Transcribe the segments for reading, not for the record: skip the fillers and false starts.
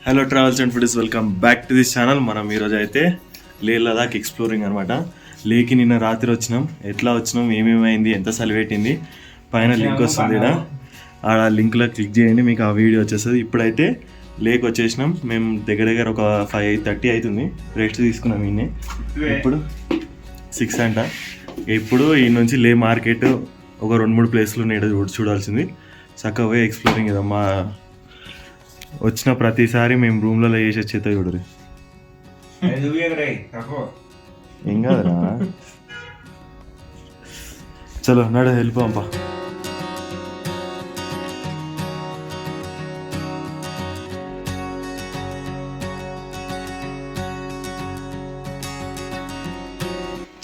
Hello travels and foodies, welcome back to this channel. మనం ఈరోజు అయితే లేహ్ లదాఖ్ ఎక్స్ప్లోరింగ్ అనమాట. లేహ్కి నిన్న రాత్రి వచ్చినాం. ఎట్లా వచ్చినాం, ఏమేమైంది, ఎంత సలిపెట్టింది, పైన లింక్ వస్తుంది ఇక్కడ. ఆ లింక్లో క్లిక్ చేయండి, మీకు ఆ వీడియో వచ్చేస్తుంది. ఇప్పుడైతే లేక్ వచ్చేసినాం. మేము దగ్గర ఒక 5:30 అవుతుంది. రెస్ట్ తీసుకున్నాం ఈయన్ని. ఇప్పుడు 6 అంట. ఇప్పుడు ఈ నుంచి లే మార్కెట్ ఒక 2-3 ప్లేస్లు ఉన్నాయి చూడాల్సింది. చక్కగా పోయి ఎక్స్ప్లోరింగ్ కదా. మా వచ్చిన ప్రతిసారి మేము రూమ్లలో వేసి వచ్చేతో చూడరు. ఏం కాదురా, చలో నడు వెళ్ళిపోంపా.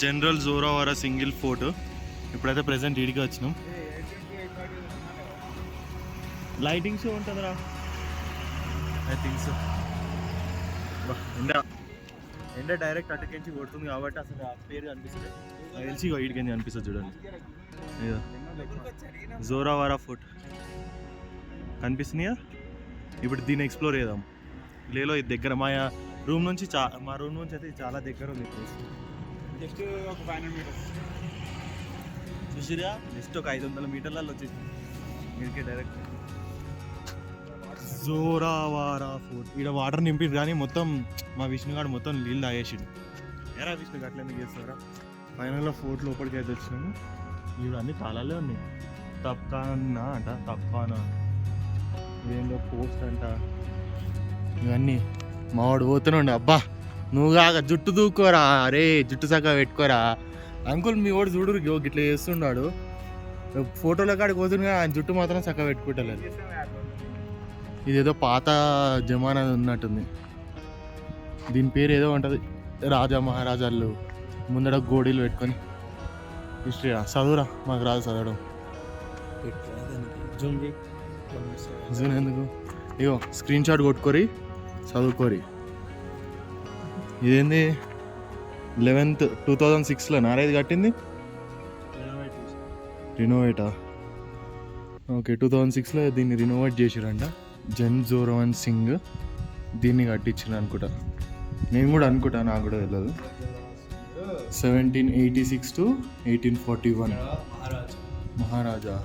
General Zorawar Singh fort. ఇప్పుడైతే ప్రెసెంట్ ఈడికి వచ్చినాం. లైటింగ్ షో ఉంటుందిరా, ఐ థింక్ సో. ఎండ డైరెక్ట్ అటుకెంచి కొడుతుంది కాబట్టి అసలు ఆ పేరు కనిపిస్తుంది. తెలిసి వీడికి కనిపిస్తుంది చూడండి. జోరావారా ఫోర్ట్ కనిపిస్తున్నాయా. ఇప్పుడు దీన్ని ఎక్స్ప్లోర్ చేద్దాం. లేలో ఇది దగ్గర మా రూమ్ నుంచి అయితే చాలా దగ్గర ఉంది ప్లేస్. జస్ట్ ఒక 500 మీటర్స్ చూసిరా. జస్ట్ ఒక 500 మీటర్లలో వచ్చేసి మీరుకే డైరెక్ట్ జోరావారా ఫోర్ట్. ఇక్కడ వాటర్ నింపిడు కానీ మొత్తం మా విష్ణుగాడు మొత్తం నీళ్ళు తాగేసాడు. ఎరా విష్ణు అట్లా ఎందుకు చేస్తారా. ఫైనల్లో ఫోర్ట్ లోపలికి అయితే వచ్చినాము. ఇవి అన్ని తాళాలే ఉన్నాయి. తప్కానా అంట, తప్కానా ఇదేంటో పోస్ట్ అంట. ఇవన్నీ మావాడు పోతూనే ఉండే. అబ్బా నువ్వు కాక జుట్టు దూకోరా, అరే జుట్టు చక్కగా పెట్టుకోరా అంకుల్. మీ వాడు చూడు ఇట్లా చేస్తున్నాడు. ఫోటోల కాడికి పోతుంది కానీ ఆయన జుట్టు మాత్రం చక్కగా పెట్టుకుంటలేదు. ఇదేదో పాత జమానా ఉన్నట్టుంది. దీని పేరు ఏదో ఉంటుంది, రాజా మహారాజాలు ముందర గోడీలు పెట్టుకొని. హిస్టరీ చదువురా, మాకు రాదు చదవడం. జూన్ ఎందుకు, ఇగో స్క్రీన్ షాట్ కొట్టుకోరి చదువుకోరి. ఇదేంది 11th 2006లో నారేది కట్టింది. రినోవేటా? ఓకే, 2006లో దీన్ని రినోవేట్ చేసిరంట. జన్ జోరవన్ సింగ్ దీన్ని కట్టించిన అనుకుంటా. నేను కూడా అనుకుంటా, నాకు కూడా తెలియదు. 1786 to 1841 మహారాజా.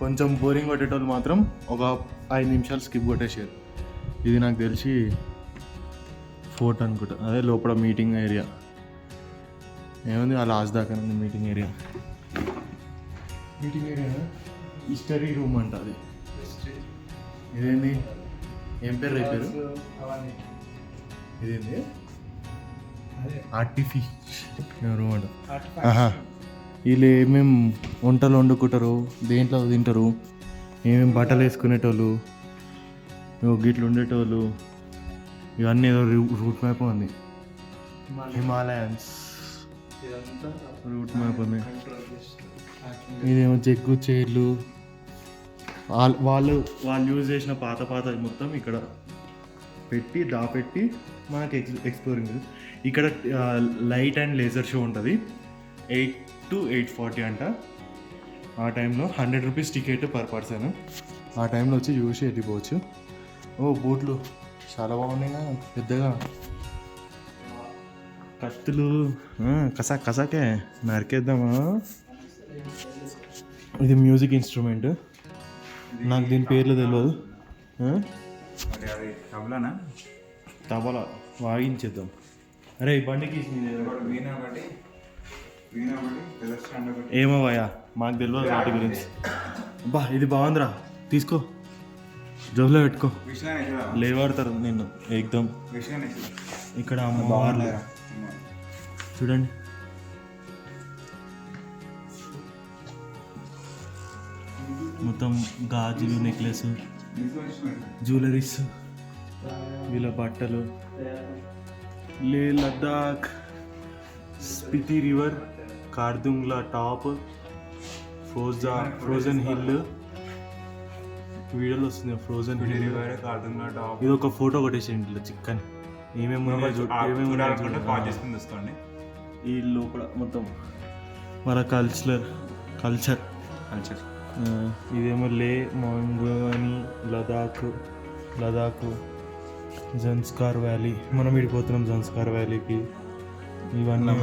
కొంచెం బోరింగ్ కొట్టేటోళ్ళు మాత్రం ఒక 5 నిమిషాలు స్కిప్ కొట్టేసారు. ఇది నాకు తెలిసి ఫోర్ట్ అనుకుంటా. అదే లోపల మీటింగ్ ఏరియా ఏముంది, ఆ లాస్ట్ దాకా ఉంది మీటింగ్ ఏరియా. హిస్టరీ రూమ్ అంట అది. ఇదేంది, ఏం పేరు రేపారు ఇదేంది, ఆర్టిఫిషియల్ రూమ్ అంట. వీళ్ళు ఏమేమి వంటలు వండుకుంటారు, దేంట్లో తింటారు, ఏమేమి బట్టలు వేసుకునేటోళ్ళు, గిట్లు ఉండేటోళ్ళు, ఇవన్నీ ఏదో రూట్ మ్యాప్ ఉంది. హిమాలయన్స్ రూట్ మ్యాప్ ఉంది. ఇదేమో జగ్గు చైర్లు, వాళ్ళు యూజ్ చేసిన పాత మొత్తం ఇక్కడ పెట్టి దాపెట్టి మనకి ఎక్స్ప్లోరింగ్. ఇక్కడ లైట్ అండ్ లేజర్ షో ఉంటుంది. 8 to 8:40 అంట. ఆ టైంలో 100 రూపీస్ టికెట్ పర్ పర్సన్. ఆ టైంలో వచ్చి చూసి వెళ్ళిపోవచ్చు. ఓ బోట్లు చాలా బాగున్నాయిగా, పెద్దగా కత్తులు. కసాకే నరికేద్దామా. ఇది మ్యూజిక్ ఇన్స్ట్రుమెంట్, నాకు దీని పేర్లు తెలియదు. తబలా వాయించేద్దాం. అరే ఈ బండికి ఏమో భయ్యా, మాకు తెలియదు వాటి గురించి. అబ్బా ఇది బాగుందిరా, తీసుకో జోబులో పెట్టుకో, లేవాడతారు నిన్ను ఏకదం. ఇక్కడ అమ్మవార్లు చూడండి. మొత్తం గాజులు, నెక్లెస్, జ్యువెలరీస్, వీళ్ళ బట్టలు. లే Ladakh, Spiti river, Khardung La top, frozen hill. వీడియోలో వస్తుంది ఫ్రోజన్ హిల్, కార్దుంగ్లా టాప్. ఇది ఒక ఫోటో కొట్టేసేయండి ఇట్లా చిక్కని. ఏమేమి ఈ లోపల మొత్తం మన కల్చర్ ఇదేమో లే మాంగోని లదాఖ్ జన్స్కార్ వ్యాలీ. మనం విడిపోతున్నాం జన్స్కార్ వ్యాలీకి. ఇవన్నీ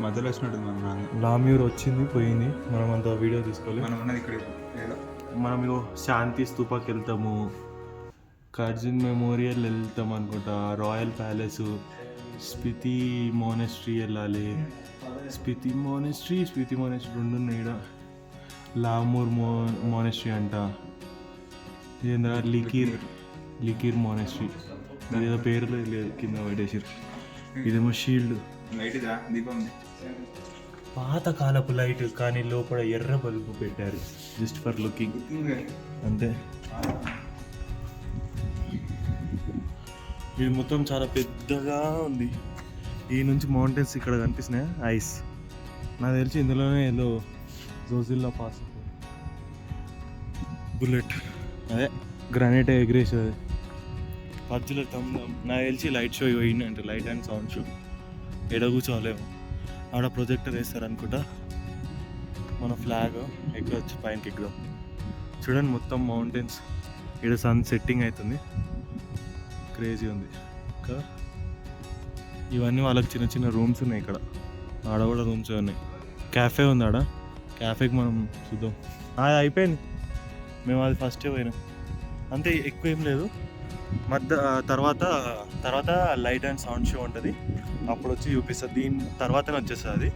మధ్యలో వచ్చినట్టు లామ్యూర్ వచ్చింది పోయింది, మనం అంత వీడియో తీసుకోలేదు. మనం ఇగో శాంతి స్తూపాకి వెళ్తాము, కర్జన్ మెమోరియల్ వెళ్తాం అనుకుంటా, రాయల్ ప్యాలెస్, స్పితి మోనెస్ట్రీ వెళ్ళాలి. స్పితి మోనెస్ట్రీ రెండు ఉన్నాయి ఇక్కడ. లామూర్ మోనెస్ట్రీ అంట, ఇదేంద్ర లికీర్ మోనెస్ట్రీ, ఏదో పేరు లేదు కింద పెట్టేసారు. ఇదేమో షీల్డ్ పాతకాలపు లైట్, కానీ లోపల ఎర్ర బల్బు పెట్టారు జస్ట్ ఫర్ లుకింగ్ అంతే. ఇది మొత్తం చాలా పెద్దగా ఉంది. ఈ నుంచి మౌంటైన్స్ ఇక్కడ కనిపిస్తున్నాయి, ఐస్. నాకు తెలిసి ఇందులోనే ఏదో జోజిల్లా పాస్ బుల్లెట్, అదే గ్రానైట్ ఎగ్రేసేది మధ్యలో తమ్ముదాం. నాకు తెలిసి లైట్ షో పోయింది అంటే లైట్ అండ్ సౌండ్ షో. ఎడ కూర్చోలేము, ఆడ ప్రొజెక్టర్ వేస్తారు అనుకుంటా. మన ఫ్లాగ్ ఎక్కవచ్చు, పైనకి ఎక్కుదాం. చూడండి మొత్తం మౌంటైన్స్, ఇక్కడ సన్ సెట్టింగ్ అవుతుంది, క్రేజీ ఉంది. ఇంకా ఇవన్నీ వాళ్ళకి చిన్న చిన్న రూమ్స్ ఉన్నాయి ఇక్కడ, ఆడ కూడా రూమ్స్ ఉన్నాయి. క్యాఫే ఉంది ఆడ, క్యాఫేకి మనం చూద్దాం. అది అయిపోయింది, మేము అది ఫస్టే పోయినాం అంతే, ఎక్కువ ఏం లేదు. తర్వాత లైట్ అండ్ సౌండ్ షో ఉంటుంది, అప్పుడు వచ్చి చూపిస్తుంది. దీని తర్వాతనే వచ్చేస్తుంది అది,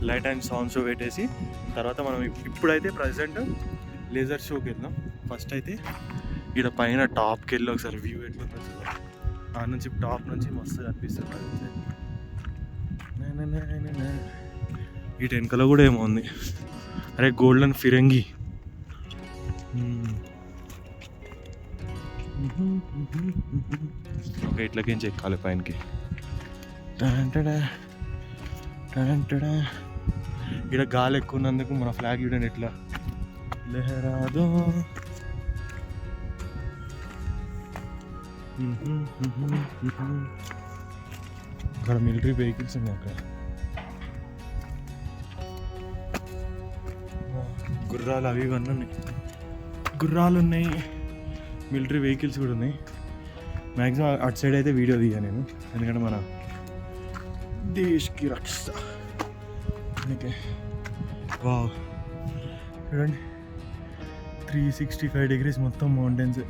లైట్ అండ్ సౌండ్ షో పెట్టేసి తర్వాత మనం ఇప్పుడైతే ప్రజెంట్ లేజర్ షోకి వెళ్దాం. ఫస్ట్ అయితే ఇక్కడ పైన టాప్కి వెళ్ళి ఒకసారి వ్యూ ఎట్లుందో చూద్దాం. ఆ నుంచి టాప్ నుంచి మస్తు కనిపిస్తుంది. ఈ వెనకలో కూడా ఏమో ఉంది, అరే గోల్డెన్ ఫిరంగి. ఓకే, ఇట్లకేం చెక్కాలి పైనకి. ఇక్కడ గాలి ఎక్కువ ఉన్నందుకు మన ఫ్లాగ్ చూడండి ఎట్లా లెహరాదో. అక్కడ మిలిటరీ వెహికల్స్ ఉన్నాయి, అక్కడ గుర్రాలు అవి ఇవన్నీ ఉన్నాయి, గుర్రాలు ఉన్నాయి, మిలిటరీ వెహికల్స్ కూడా ఉన్నాయి. మ్యాక్సిమం అటు సైడ్ అయితే వీడియో దిగా నేను, ఎందుకంటే మన దేశ్కి రక్ష. ఓకే, వావ్ చూడండి 365 degrees మొత్తం మౌంటైన్స్.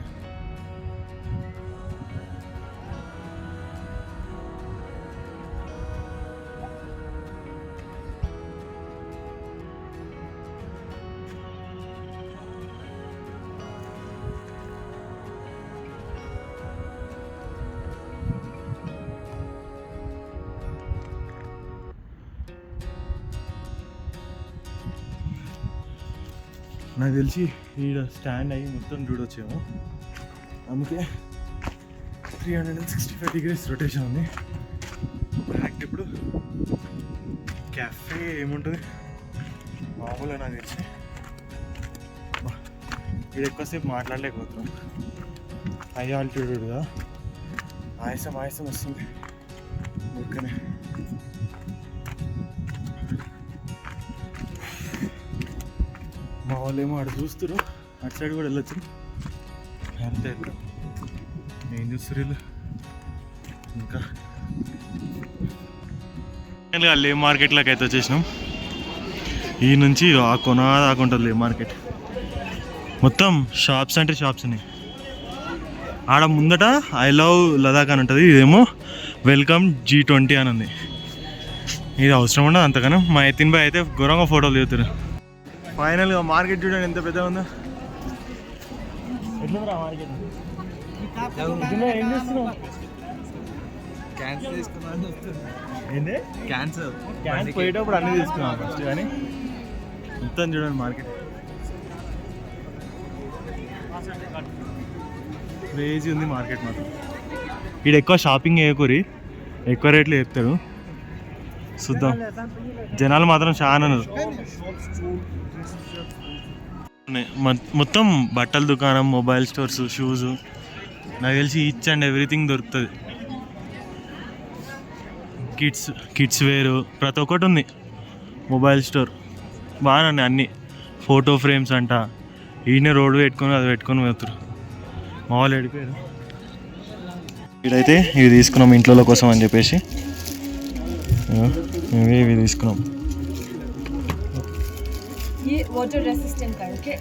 నాకు తెలిసి ఈడ స్టాండ్ అయ్యి మొత్తం చూడొచ్చేమో, అందుకే 365 degrees రొటేషన్ ఉంది. బ్యాక్ ఇప్పుడు క్యాఫే ఏముంటుంది మామూలుగా నాకు తెలిసి. ఇది ఎక్కువసేపు మాట్లాడలేకపోతున్నాం, హై ఆల్టిట్యూడ్ కదా, ఆయాసం వస్తుంది ఓకేనే. మా వాళ్ళు ఏమో అటు చూస్తారు, అటు సైడ్ కూడా వెళ్ళొచ్చు. అంతే, ఏం చూస్తారు వీళ్ళు. ఇంకా లే మార్కెట్లోకి అయితే వచ్చేసినాం. ఈ నుంచి ఆ కొన దాకా ఉంటుంది లే మార్కెట్. మొత్తం షాప్స్ అంటే షాప్స్ ఉన్నాయి. ఆడ ముందట ఐ లవ్ లదాఖ్ అని ఉంటుంది, ఇదేమో వెల్కమ్ G20 అని ఉంది. ఇది అవసరం ఉండదు అంతగానో. మా ఎత్తిన బాయ్ అయితే ఘోరంగా ఫోటోలు దిగుతారు. ఫైనల్గా మార్కెట్ చూడండి ఎంత పెద్దగా ఉందో. ఎట్లుందిరా మార్కెట్? ఏం చేస్తున్నావు? ఏంటి క్యాన్సర్ పోయేటప్పుడు అన్నీ తీసుకున్నాం ఫస్ట్, కానీ మొత్తం చూడండి మార్కెట్ క్రేజీ ఉంది. మార్కెట్ మాత్రం ఇక్కడ ఎక్కువ షాపింగ్ చేయకూరి, ఎక్కువ రేట్లు చెప్తారు. చూద్దాం, జనాలు మాత్రం చాలా ఉన్నారు. మొత్తం బట్టల దుకాణం, మొబైల్ స్టోర్స్, షూస్, నాకు తెలిసి ఈచ్ అండ్ ఎవ్రీథింగ్ దొరుకుతుంది. కిడ్స్ వేరు ప్రతి ఒక్కటి ఉంది. మొబైల్ స్టోర్ బాగానే ఉన్నాయి అన్నీ. ఫోటో ఫ్రేమ్స్ అంట. ఈయన రోడ్డు పెట్టుకొని అది పెట్టుకొని పోతారు. మా వాళ్ళు వెళ్ళిపోయారు. ఇక్కడైతే ఇవి తీసుకున్నాం ఇంట్లో కోసం అని చెప్పేసి. ఇవి తీసుకున్నాం. ये वाटर रेसिस्टेंट का okay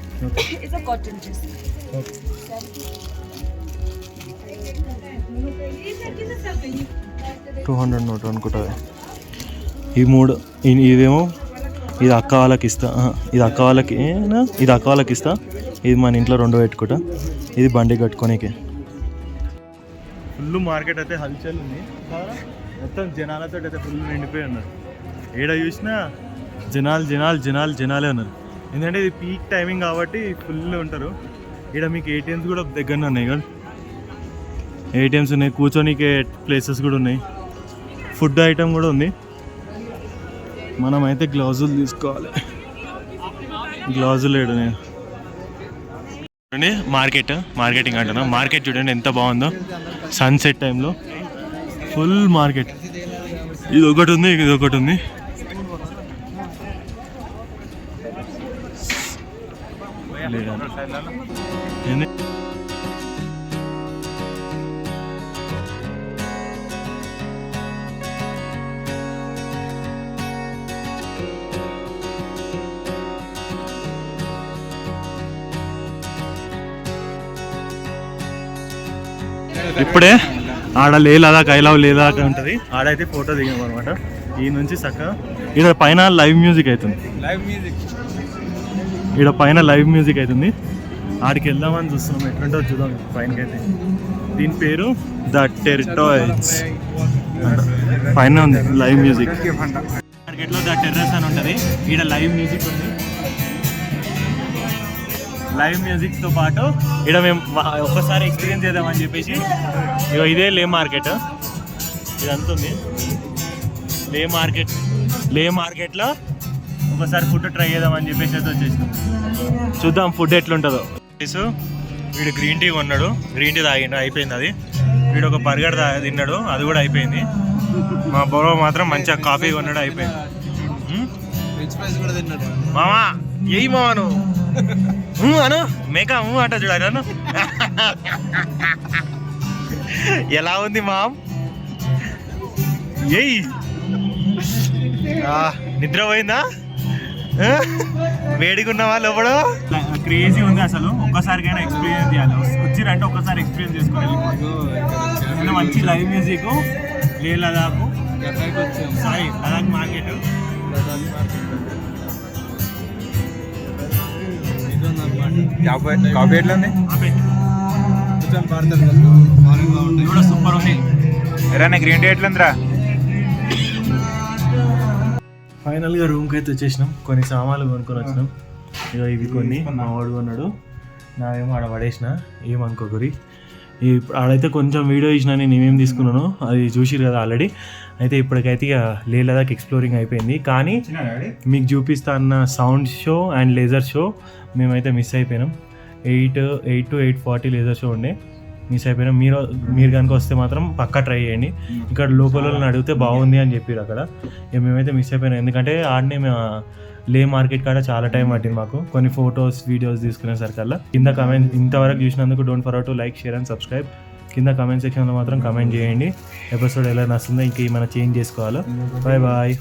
it's a cotton dress 200 note అనుకుంటా. ఈ మూడు ఇదేమో ఇది అక్క వాళ్ళకి ఇస్తా, ఇది అక్క వాళ్ళకి ఇస్తా, ఇది మన ఇంట్లో 2 పెట్టుకుంటా, ఇది బండి కట్టుకోనికే. ఫుల్ మార్కెట్ అయితే హల్చల్ ఉంది మొత్తం. జనాలతో అయితే ఫుల్ నిండిపోయి ఉన్నారు. ఏడ చూసినా జనాలే ఉన్నారు. ఎందుకంటే ఇది పీక్ టైమింగ్ కాబట్టి ఫుల్ ఉంటారు. ఇక్కడ మీకు ఏటీఎమ్స్ కూడా దగ్గరనే ఉన్నాయి కదా, ఏటీఎమ్స్ ఉన్నాయి, కూర్చోనికే ప్లేసెస్ కూడా ఉన్నాయి, ఫుడ్ ఐటమ్ కూడా ఉంది. మనమైతే గ్లౌజులు తీసుకోవాలి. గ్లౌజులు చూడండి, మార్కెటింగ్ అంటున్నా. మార్కెట్ చూడండి ఎంత బాగుందో సన్సెట్ టైంలో. Full market. ఇది ఒకటి ఉంది. ఇప్పుడే ఆడ లదాఖ్ ఐలవ్ లదాఖ్ ఉంటుంది. ఆడైతే ఫోటో దిగాం అనమాట. ఈ నుంచి చక్కగా ఇక్కడ పైన లైవ్ మ్యూజిక్ అవుతుంది. ఆడికి వెళ్దామని చూస్తున్నాం. ఎట్లుంటో చూద్దాం పైనకి అయితే. దీని పేరు ద టెర్టాయిడ్స్. పైన ఉంది లైవ్ మ్యూజిక్. మార్కెట్లో ద టెర్రస్ అని ఉంటుంది. ఇక్కడ లైవ్ మ్యూజిక్ ఉంది. లైవ్ మ్యూజిక్తో పాటు ఇక్కడ మేము ఒక్కసారి ఎక్స్పీరియన్స్ చేద్దామని చెప్పేసి ఇదే లే మార్కెట్. ఇదంతా ఉంది లే మార్కెట్లో ఒకసారి ఫుడ్ ట్రై చేద్దామని చెప్పేసి అయితే వచ్చేసినాం. చూద్దాం ఫుడ్ ఎట్లుంటుందో. వీడు గ్రీన్ టీ కొన్నాడు, గ్రీన్ టీ తాగిండు, అయిపోయింది అది. వీడు ఒక బర్గర్ తిన్నాడు, అది కూడా అయిపోయింది. మా బొరవ మాత్రం మంచిగా కాఫీ కొన్నాడు, అయిపోయింది. మామా ఏయి మామా నువ్వు అను మేక అంట చూడాను. ఎలా ఉంది మామ్? ఏయ్ నిద్ర పోయిందా? వేడిగున్నావా లోపల? క్రేజీ ఉంది అసలు. ఒక్కసారికైనా ఎక్స్పీరియన్స్ చేయాలి. వచ్చిరంటే ఒక్కసారి ఎక్స్పీరియన్స్ చేసుకుని వెళ్ళిపోయింది. మంచి live music. Ladakh market. Coffee ఎట్లా ఉంది? సూపర్ ఉంది. ఎరా గ్రీన్ టీ ఎట్లుందిరా? ఫైనల్గా రూమ్కి అయితే వచ్చేసినాం. కొన్ని సామాన్లు కొనుక్కొని వచ్చినాం. ఇక ఇవి కొన్ని మా వాడు కొన్నాడు, నావేమో ఆడ పడేసిన. ఏమనుకోకరి. ఆడైతే కొంచెం వీడియో ఇచ్చిన నేను ఏమేమి తీసుకున్నాను అది చూసిరు కదా ఆల్రెడీ. అయితే ఇప్పటికైతే ఇక లే లదాఖ్ ఎక్స్ప్లోరింగ్ అయిపోయింది. కానీ మీకు చూపిస్తా అన్న sound show and laser show మేమైతే మిస్ అయిపోయినాం. 8 to 8:40 లేజర్ షో ఉండే, మిస్ అయిపోయినాం. మీరు కనుక వస్తే మాత్రం పక్కా ట్రై చేయండి. ఇక్కడ లోకల్ వాళ్ళని అడిగితే బాగుంది అని చెప్పారు అక్కడ. ఇక మేమైతే మిస్ అయిపోయినాం. ఎందుకంటే ఆడనే మేము లే మార్కెట్ కాడ చాలా టైం పట్టింది మాకు కొన్ని ఫొటోస్ వీడియోస్ తీసుకునేసరికల్లా. కింద కమెంట్ ఇంతవరకు చూసినందుకు don't forget to like, share and subscribe. కింద కమెంట్ సెక్షన్లో మాత్రం కమెంట్ చేయండి ఎపిసోడ్ ఎలా నచ్చిందో, ఇంకా ఏమైనా చేంజ్ చేసుకోవాలో. బాయ్.